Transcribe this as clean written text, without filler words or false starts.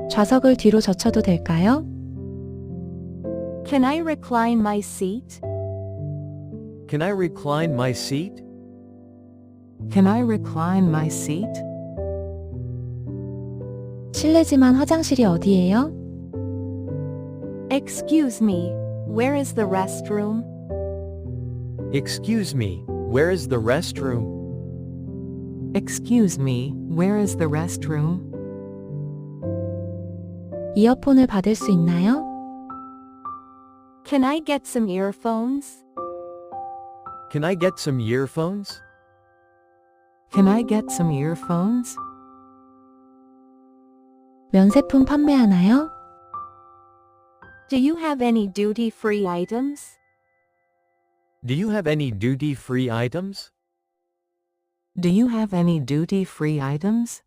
좌석을 뒤로 젖혀도 될까요? Can I recline my seat? Can I recline my seat? Can I recline my seat? 실례지만 화장실이 어디예요? Excuse me, where is the restroom? Excuse me, where is the restroom? Excuse me, where is the restroom? 이어폰을 받을 수 있나요? Can I get some earphones? Can I get some earphones? Can I get some earphones? 면세품 판매하나요? Do you have any duty-free items? Do you have any duty-free items? Do you have any duty-free items?